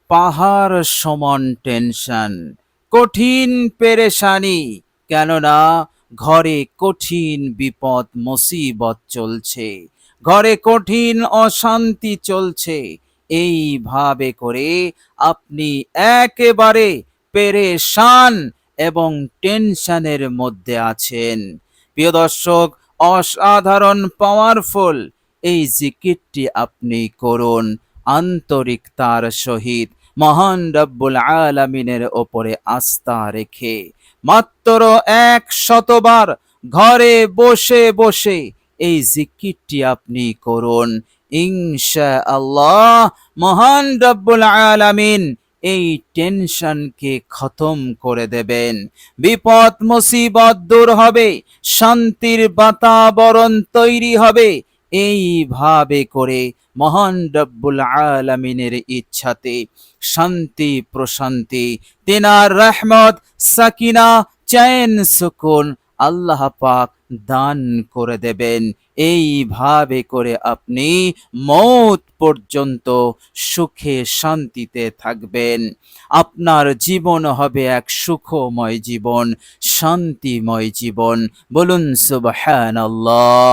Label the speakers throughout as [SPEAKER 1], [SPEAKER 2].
[SPEAKER 1] পাহাড় সমান টেনশন, কঠিন পেরেশানি, কেননা ঘরে কঠিন বিপদ মুসিবত চলছে, ঘরে কঠিন অশান্তি চলছে। এইভাবে করে আপনি একেবারে পেরেশান এবং টেনশনের মধ্যে আছেন। প্রিয় দর্শক, অসাধারণ পাওয়ারফুল এই জিকিরটি আপনি করুন আন্তরিকতার সহিত, মহান রব্বুল আলামিনের ওপরে আস্থা রেখে। মাত্র 100 বার ঘরে বসে বসে এই জিকিরটি আপনি করুন। ইনশাআল্লাহ মহান রব্বুল আলামিন এই টেনশনকে খতম করে দেবেন, বিপদ মুসিবত দূর হবে, শান্তির বাতাবরণ তৈরি হবে। এইভাবে করে মহান রব্বুল আলামিনের ইচ্ছাতে শান্তি প্রশান্তি, তিনার রহমত, সাকিনা, চैन সুকুন আল্লাহ পাক দান করে দেবেন। এইভাবে করে আপনি মৌত পর্যন্ত সুখে শান্তিতে থাকবেন। আপনার জীবন হবে এক সুখময় জীবন, শান্তিময় জীবন। বলুন সুবহানাল্লাহ।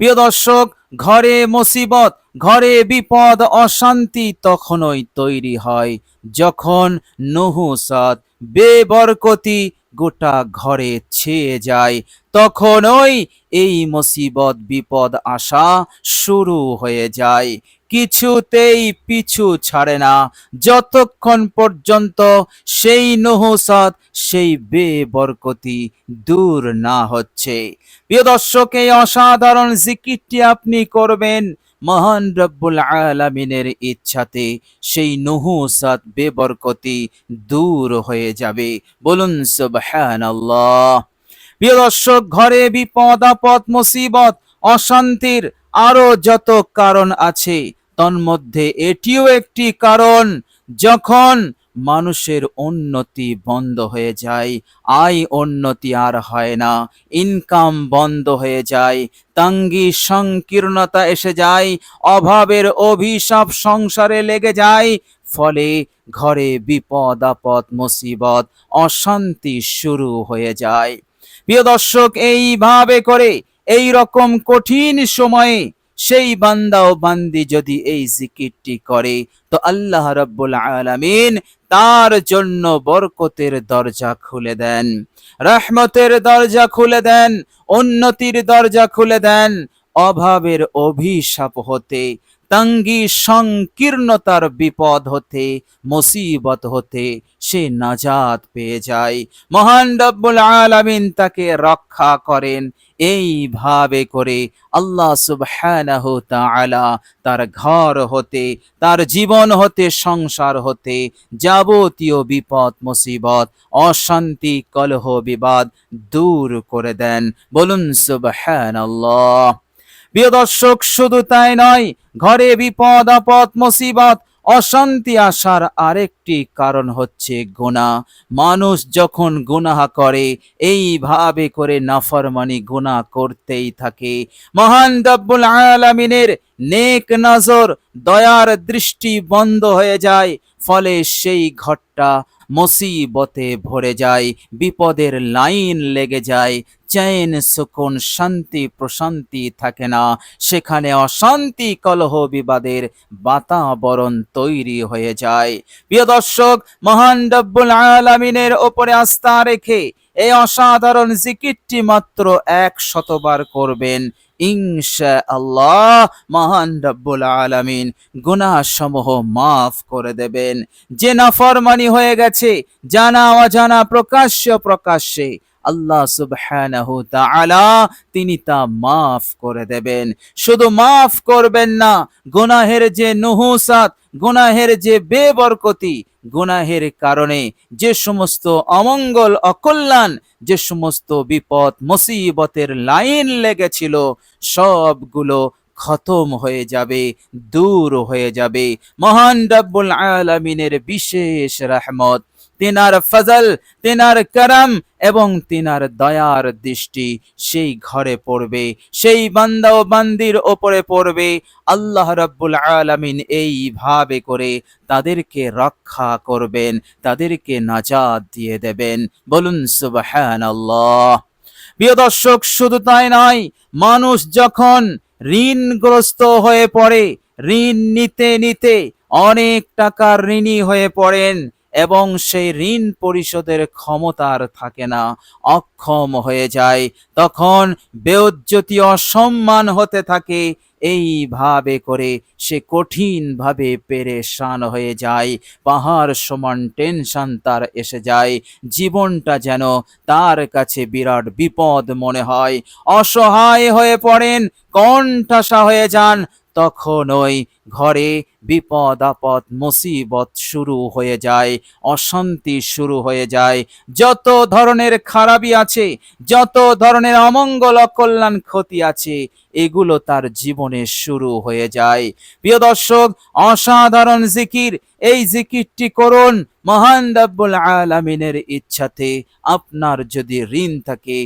[SPEAKER 1] প্রিয় দর্শক, ঘরে মুসিবত, ঘরে বিপদ অশান্তি তখনই তৈরি হয় যখন নহুসাত বেবরকতি গোটা ঘরে ছেয়ে যায়। তখনই এই মুসিবত বিপদ আসা শুরু হয়ে যায়, কিছুতেই পিছু ছাড়ে না যতক্ষণ পর্যন্ত সেই নহুসাত, সেই বেবরকতি দূর না হচ্ছে। প্রিয় দর্শক, এই অসাধারণ জিকিরটি আপনি করবেন মহান রব্বুল আলামিনের ইচ্ছাতে, সেই নহুসাত বেবরকতি দূর হয়ে যাবে। বলুন সুবহানাল্লাহ। প্রিয় দর্শক, ঘরে বিপদ আপদ মুসিবত অশান্তির আরো যত কারণ আছে, তন্মধ্যে এটিও একটি কারণ। যখন মানুষের উন্নতি বন্ধ হয়ে যায়, আয় উন্নতি আর হয় না, ইনকাম বন্ধ হয়ে যায়, তঙ্গি সংকীর্ণতা এসে যায়, অভাবের অভিশাপ সংসারে লেগে যায়, ফলে ঘরে বিপদ আপদ মুসিবত অশান্তি শুরু হয়ে যায়। প্রিয় দর্শক, এইভাবে করে এই রকম কঠিন সময়ে সেই বান্দা ও বান্দি যদি এই জিকিরটি করে, তো আল্লাহ রাব্বুল আলামিন তার জন্য বরকতের দরজা খুলে দেন, রহমতের দরজা খুলে দেন, উন্নতির দরজা খুলে দেন। অভাবের অভিশাপ হতে, তঙ্গি সংকীর্ণতার বিপদ হতে, মুসিবত হতে সে নাজাত পেয়ে যায়। মহান রব্বুল আলামিন তাকে রক্ষা করেন। এইভাবে করে আল্লাহ সুবহানাহু তাআলা তার ঘর হতে, তার জীবন হতে, সংসার হতে যাবতীয় বিপদ মুসিবত অশান্তি কলহ বিবাদ দূর করে দেন। বলুন সুবহানাল্লাহ। প্রিয় দর্শক, শুধু তাই নয়, ঘরে বিপদ আপদ মুসিবত অশান্তি আসার আরেকটি কারণ হচ্ছে গুনাহ। মানুষ যখন গুনাহ করে, এইভাবে করে নাফরমানি গুনাহ করতেই থাকে, মহান রব্বুল আলামিনের নেক নজর, দয়ার দৃষ্টি বন্ধ হয়ে যায়, ফলে সেই ঘরটা মুসিবতে ভরে যায়, বিপদের লাইন লেগে যায়, চैन সুকুন শান্তি প্রশান্তি থাকে না, সেখানে অশান্তি কলহ বিবাদের বাতাবরণ তৈরি হয়ে যায়। প্রিয় দর্শক, মহান রব্বুল আলামিনের ওপরে আস্থা রেখে এই অসাধারণ জিকিরটি মাত্র 100 বার করবেন। ইনশাআল্লাহ মহান রব্বুল আলামিন গুনাহ সমূহ মাফ করে দেবেন। যে নাফরমানি হয়ে গেছে জানা অজানা, প্রকাশ্য প্রকাশ্যে, আল্লাহ সুবহানাহু তাআলা তিনি তা মাফ করে দেবেন। শুধু মাফ করবেন না, গুনাহের যে নুহুসাত, গুনাহের যে বেবরকতি, গুনাহের কারণে যে সমস্ত অমঙ্গল অকল্যাণ, যে সমস্ত বিপদ মুসিবতের লাইন লেগেছিল, সবগুলো খতম হয়ে যাবে, দূর হয়ে যাবে। মহান রব্বুল আলামিনের বিশেষ রহমত, তিনার ফজল, তিনার করম এবং তিনার দয়ার দৃষ্টি সেই ঘরে পড়বে, সেই বান্দা ও বান্দির ওপরে পড়বে। আল্লাহ রাব্বুল আলামিন এইভাবে করে তাদেরকে রক্ষা করবেন, তাদেরকে নাজাত দিয়ে দেবেন। বলুন সুবহানাল্লাহ। প্রিয় দর্শক, শুধু তাই নয়, মানুষ যখন ঋণগ্রস্ত হয়ে পড়ে, ঋণ নিতে নিতে অনেক টাকার ঋণী হয়ে পড়েন এবং সেই ঋণ পরিশোধের ক্ষমতা আর থাকে না, অক্ষম হয়ে যায়, তখন বেইজ্জতি অসম্মান হতে থাকে। এইভাবে করে সে কঠিনভাবে পেরেশান হয়ে যায়, পাহাড় সমান টেনশন তার এসে যায়, জীবনটা যেন তার কাছে বিরাট বিপদ মনে হয়, অসহায় হয়ে পড়েন, কণ্ঠাসা হয়ে যান। তখন ওই ঘরে বিপদ আপদ মুসিবত শুরু হয়ে যায়, অশান্তি শুরু হয়ে যায়, যত ধরনের খারাপি আছে, যত ধরনের অমঙ্গল অকল্যাণ ক্ষতি আছে, এগুলো তার জীবনে শুরু হয়ে যায়। প্রিয় দর্শক, অসাধারণ জিকির, এই জিকিরটি করুন মহান রব্বুল আলামিনের ইচ্ছাতে। আপনার যদি ঋণ থাকে,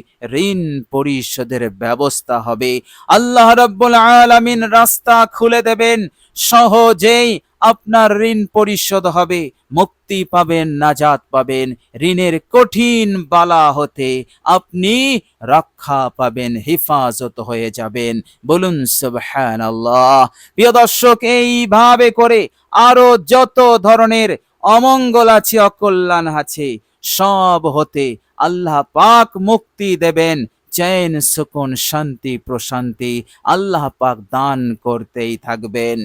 [SPEAKER 1] ঋণ পরিশোধের ব্যবস্থা হবে, আল্লাহ রব্বুল আলামিন রাস্তা খুলে দেবেন, সহজেই আপনার ঋণ পরিশোধ হবে, মুক্তি পাবেন, নাজাত পাবেন, ঋণের কঠিন বালা হতে আপনি রক্ষা পাবেন, হেফাজত হয়ে যাবেন। বলুন সুবহানাল্লাহ। প্রিয় দর্শক, এইভাবে করে আরো যত ধরনের অমঙ্গল আছে, অকল্যাণ আছে, সব হতে আল্লাহ পাক মুক্তি দেবেন, চैन সুকুন শান্তি প্রশান্তি আল্লাহ পাক দান করতেই থাকবেন।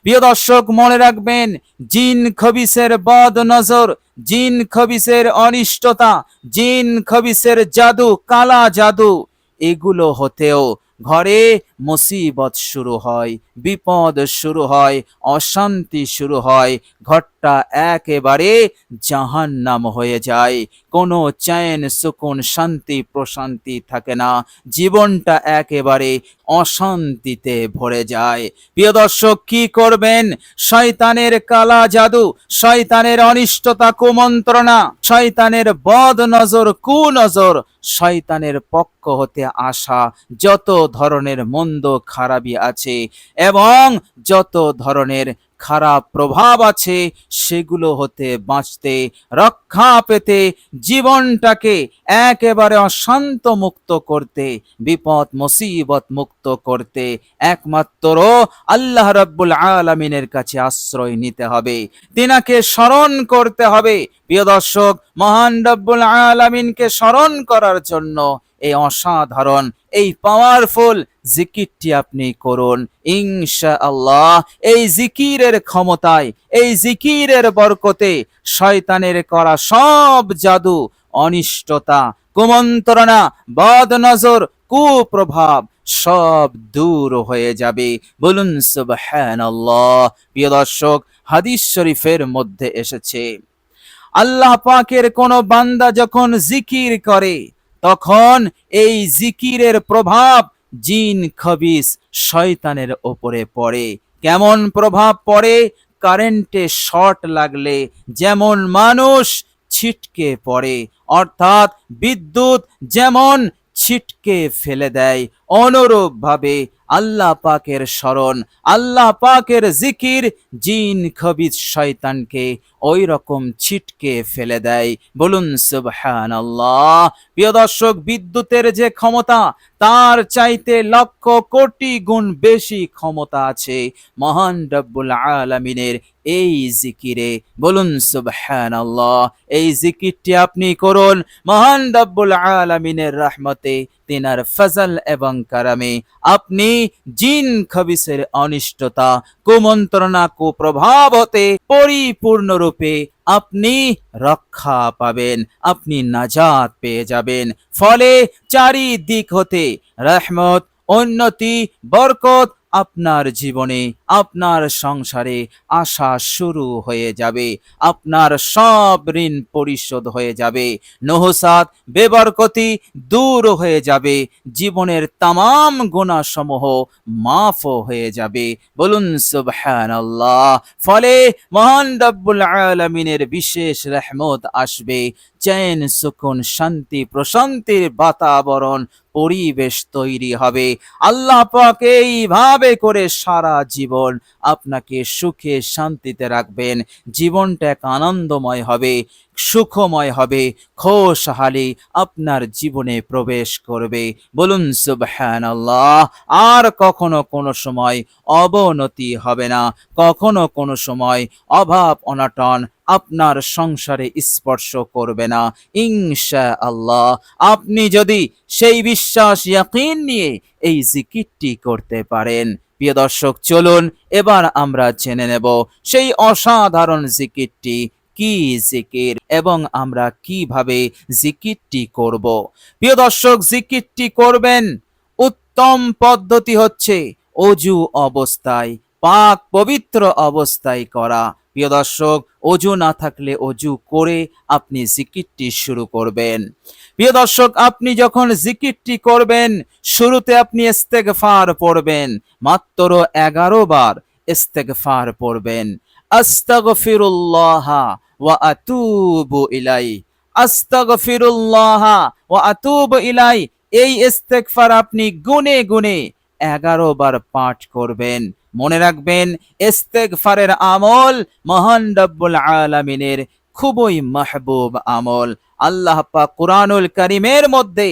[SPEAKER 1] প্রিয় দর্শক, মনে রাখবেন, জিন খবিসের বদ নজর, জিন খবিসের অনিষ্টতা, জিন খবিসের জাদু, কালা জাদু, এগুলো হতেও ঘরে মুসিবত শুরু হয়, বিপদ শুরু হয়, অশান্তি শুরু হয়, ঘরটা একেবারে জাহান্নাম হয়ে যায়, কোনো চैन সুকুন শান্তি প্রশান্তি থাকে না, জীবনটা একেবারে অশান্তিতে ভরে যায়। প্রিয় দর্শক, কি করবেন? শয়তানের কালা জাদু, শয়তানের অনিষ্টতা, কুমন্ত্রণা, শয়তানের বদ নজর, কুনজর, শয়তানের পক্ষ হতে আসা যত ধরনের মন্দ খারাপি আছে এবং যত ধরনের খারাপ প্রভাব আছে, সেগুলো হতে বাঁচতে, রক্ষা পেতে, জীবনটাকে একেবারে অশান্ত মুক্ত করতে, বিপদ মুসিবত মুক্ত করতে একমাত্র আল্লাহ রাব্বুল আলামিনের কাছে আশ্রয় নিতে হবে, তিনাকে স্মরণ করতে হবে। প্রিয় দর্শক, মহান রাব্বুল আলামিনকে স্মরণ করার জন্য এই অসাধারণ, এই পাওয়ারফুল জিকিরটি আপনি করুন ইনশাআল্লাহ। এই জিকিরের ক্ষমতায়, এই জিকিরের বরকতে শয়তানের করা সব জাদু, অনিষ্টতা, কুমন্ত্রণা, বদনজর, কুপ্রভাব সব দূর হয়ে যাবে। বলুন সুবহানাল্লাহ। প্রিয় দর্শক, হাদিস শরীফের মধ্যে এসেছে, আল্লাহ পাকের কোন বান্দা যখন জিকির করে, তখন এই জিকিরের প্রভাব জিন খবিস শয়তানের ওপরে পড়ে। কেমন প্রভাব পড়ে? কারেন্টে শর্ট লাগলে যেমন মানুষ ছিটকে পড়ে, অর্থাৎ বিদ্যুৎ যেমন ছিটকে ফেলে দেয়, অনুরূপ ভাবে আল্লাহ পাকের স্মরণ, আল্লাহ পাকের জিকির জিন খবিস শয়তানকে ওই রকম ছিটকে ফেলে দেয়। বলুন সুবহানাল্লাহ। প্রিয় দর্শক, বিদ্যুতের যে ক্ষমতা, তার চাইতে লক্ষ কোটি গুণ বেশি ক্ষমতা আছে মহান রব্বুল আলামিনের এই জিকিরে। বলুন সুবহানাল্লাহ। এই জিকিরটি আপনি করুন, মহান রব্বুল আলামিনের রহমতে, তিনার ফজল এবং কারামে আপনি জিন খবিসের অনিষ্টতা, কুমন্ত্রণা, কুপ্রভাব হতে পরিপূর্ণরূপে আপনি রক্ষা পাবেন, আপনি নাজাত পেয়ে যাবেন। ফলে চারিদিক হতে রহমত, উন্নতি, বরকত আপনার জীবনে, আপনার সংসারে আসা শুরু হয়ে যাবে, আপনার সব ঋণ পরিশোধ হয়ে যাবে, নহসাত, বেবরকতি দূর হয়ে যাবে, জীবনের তামাম গুনাহসমূহ মাফ হয়ে যাবে। বলুন সুবহানাল্লাহ। ফলে মহান রব্বুল আলামিনের বিশেষ রহমত আসবে, চ্যান সুকুন শান্তি প্রশান্তির বাতাবরণ পরিবেশ তৈরি হবে। আল্লাহ পাক এইভাবে করে সারা জীবন আপনাকে সুখে শান্তিতে রাখবেন। জীবনটা এক আনন্দময় হবে, সুখময় হবে, খোশহালি আপনার জীবনে প্রবেশ করবে। বলুন সুবহানাল্লাহ। আর কখনো কোনো সময় অবনতি হবে না, কখনো কোনো সময় অভাব অনটন আপনার সংসারে স্পর্শ করবে না ইনশাআল্লাহ। আপনি যদি সেই বিশ্বাস ইয়াকিন নিয়ে এই জিকিরটি করতে পারেন। প্রিয় দর্শক, চলুন এবার আমরা জেনে নেব সেই অসাধারণ জিকিরটি কি জিকির এবং আমরা কিভাবে জিকিরটি করব। প্রিয় দর্শক, জিকিরটি করবেন উত্তম পদ্ধতি হচ্ছে অজু অবস্থায়, পাক পবিত্র অবস্থায় করা। প্রিয় দর্শক, অজু না থাকলে অজু করে আপনি জিকিরটি শুরু করবেন। প্রিয় দর্শক, আপনি যখন জিকিরটি করবেন শুরুতে আপনি ইস্তেগফার পড়বেন, মাত্র 11 বার ইস্তেগফার পড়বেন। আস্তাগফিরুল্লাহ ওয়া আতুবু ইলাই, আস্তাগফিরুল্লাহ ওয়া আতুবু ইলাই। এই ইস্তেগফার আপনি গুনে গুনে 11 বার পাঠ করবেন। মনে রাখবেন, ইস্তেগফারের আমল মহান রব্বুল আলামিনের খুবই মাহবুব আমল। আল্লাহ পাক কুরআনুল কারীমের মধ্যে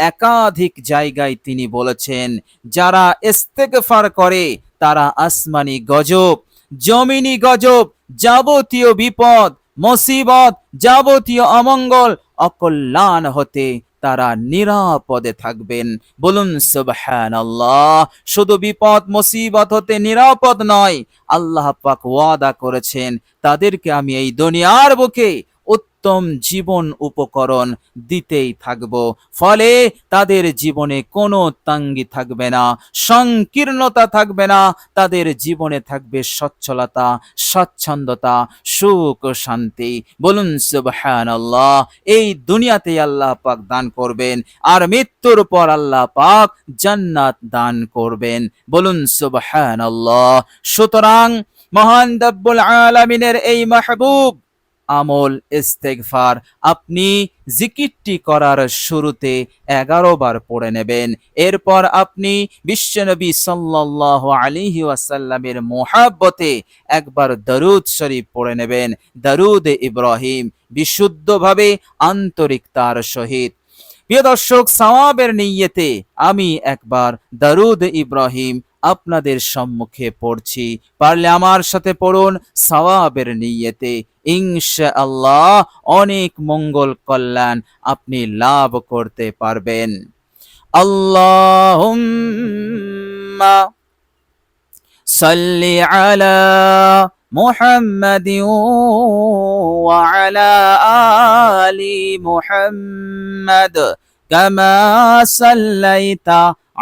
[SPEAKER 1] একাধিক জায়গায় তিনি বলেছেন, যারা ইস্তেগফার করে তারা আসমানি গজব, জমিনি গজব, যাবতীয় বিপদ মুসিবত, যাবতীয় অমঙ্গল অকল্যাণ হতে তারা নিরাপদে থাকবেন। বলুন সুবহানাল্লাহ। শুধু বিপদ মুসিবত হতে নিরাপদ নয়, আল্লাহ পাক ওয়াদা করেছেন তাদেরকে আমি এই দুনিয়ার বুকে উত্তম জীবন উপকরণ দিতেই থাকব। ফলে তাদের জীবনে কোনো তাঙ্গি থাকবে না, সংকীর্ণতা থাকবে না, তাদের জীবনে থাকবে সচ্ছলতা, স্বচ্ছন্দতা, সুখ শান্তি। বলুন সুবহানাল্লাহ। এই দুনিয়াতে আল্লাহ পাক দান করবেন, আর মৃত্যুর পর আল্লাহ পাক জান্নাত দান করবেন। বলুন সুবহানাল্লাহ। সুতরাং মহান রব্বুল আলামিনের এই মাহবুব আমল ইস্তেগফার আপনি জিকিরটি করার শুরুতে 11 বার পড়ে নেবেন। এরপর আপনি বিশ্বনবী সাল্লাল্লাহু আলাইহি ওয়াসাল্লামের মুহাব্বতে একবার দরুদ শরীফ পড়ে নেবেন, দরুদ ইব্রাহিম, বিশুদ্ধভাবে আন্তরিকতার সহিত। প্রিয় দর্শক, সওয়াবের নিয়তে আমি একবার দরুদ ইব্রাহিম আপনাদের সম্মুখে পড়ছি, পারলে আমার সাথে পড়ুন সওয়াবের নিয়তে। ইনশাআল্লাহ অনেক মঙ্গল কল্যাণ আপনি লাভ করতে পারবেন। আল্লাহুম্মা সাল্লি আলা মুহাম্মাদিন ওয়া আলা আলি মুহাম্মাদ কামা সাল্লাইতা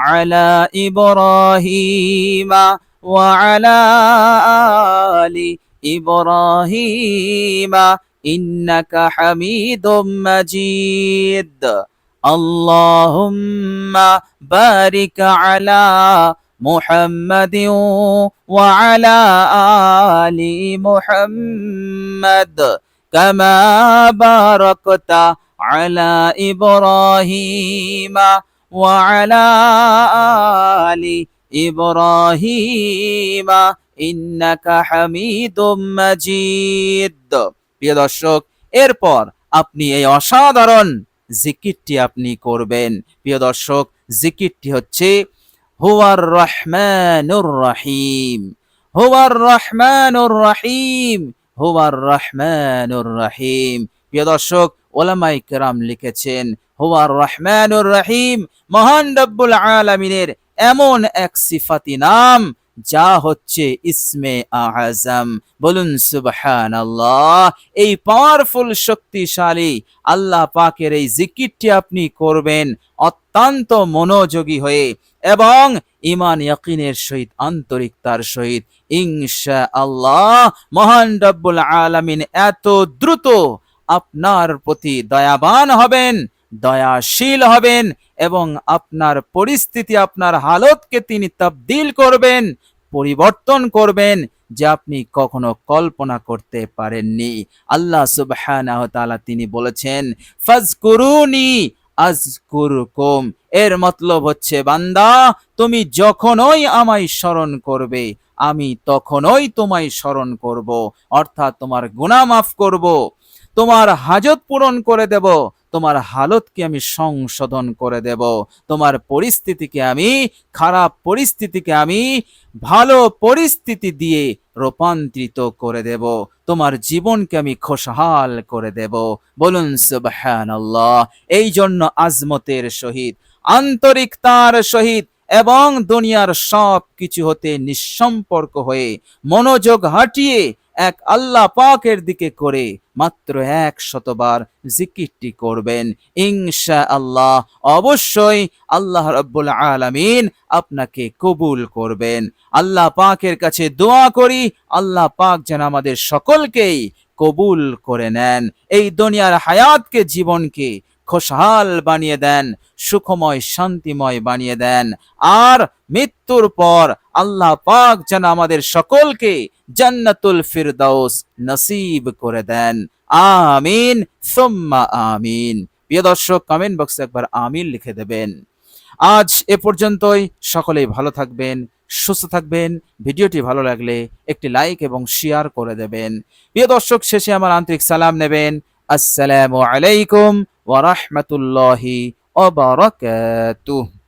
[SPEAKER 1] আলা ইব্রাহিম ওয়া আলা আলি ইব্রাহিম ইন্নাকা হামিদুম মাজিদ। আল্লাহুম্মা বারিক আলা মুহাম্মাদিন ওয়া আলা আলি মুহাম্মাদ কামা বারাকতা আলা ইব্রাহিম ওয়া আলা আলি ইব্রাহিম ইন্নাকা হামিদুম মাজিদ। প্রিয় দর্শক, এরপর আপনি এই অসাধারণ জিকিরটি আপনি করবেন। প্রিয় দর্শক, জিকিরটি হচ্ছে হুয়ার রহমানুর রহিম, হুয়ার রহমানুর রহিম, হুয়ার রহমানুর রহিম। প্রিয় দর্শক, উলামায়ে কেরাম লিখেছেন হুয়ার রহমানুর রহিম মহান রব্বুল আলামিনের এমন এক সিফাতি নাম যা হচ্ছে ইসমে আযম। বলুন সুবহানাল্লাহ। এই পাওয়ারফুল শক্তিশালী আল্লাহ পাকের এই জিকিরটি আপনি করবেন অত্যন্ত মনোযোগী হয়ে এবং ঈমান ইয়াকিনের সহিত, আন্তরিকতার সহিত। ইনশাআল্লাহ মহান রব্বুল আলামিন এত দ্রুত আপনার প্রতি দয়াবান হবেন, দয়াশীল হবেন এবং আপনার পরিস্থিতি, আপনার হালতকে তিনি তাবদীল করবেন, পরিবর্তন করবেন। যে আপনি কখনো কল্পনা করতে পারেননি। আল্লাহ সুবহানাহু ওয়া তাআলা তিনি বলেছেন, ফাজকুরুনি আযকুরকুম। এর মতলব হচ্ছে, বান্দা তুমি যখনই আমায় স্মরণ করবে, আমি তখনই তোমায় স্মরণ করব, অর্থাৎ তোমার গুনাহ মাফ করব, তোমার হাজত পূরণ করে দেব, তোমার হালতকে আমি সংশোধন করে দেব, তোমার পরিস্থিতিকে আমি, খারাপ পরিস্থিতিকে আমি ভালো পরিস্থিতি দিয়ে রূপান্তরিত করে দেব, তোমার জীবনকে আমি খুশহাল করে দেব। বলুন সুবহানাল্লাহ। এই জন্য আজমতের সহিত, আন্তরিকতার সহিত এবং দুনিয়ার সব কিছু হতে নিঃসম্পর্ক হয়ে মনোযোগ হাটিয়ে এক আল্লাহ পাকের দিকে করে মাত্র 100বার জিকিরটি করবেন, ইনশাআল্লাহ অবশ্যই আল্লাহ রাব্বুল আলামিন আপনাকে কবুল করবেন। আল্লাহ পাকের কাছে দোয়া করি, আল্লাহ পাক যেন আমাদের সকলকেই কবুল করে নেন, এই দুনিয়ার হায়াতকে, জীবনকে খুশহাল বানিয়ে দেন, সুখময় শান্তিময় বানিয়ে দেন, আর মৃত্যুর পর আল্লাহ পাক যেন আমাদের সকলকে জান্নাতুল ফিরদাউস নসিব করে দেন। আমিন সুম্মা আমিন। প্রিয় দর্শক, কমেন্ট বক্সে একবার আমিন লিখে দেবেন। আজ এ পর্যন্তই। সকলেই ভালো থাকবেন, সুস্থ থাকবেন। ভিডিওটি ভালো লাগলে একটি লাইক এবং শেয়ার করে দেবেন। প্রিয় দর্শক, শেষে আমার আন্তরিক সালাম নেবেন। আসসালামু আলাইকুম ওয়া রাহমাতুল্লাহি ওয়া বারাকাতুহু।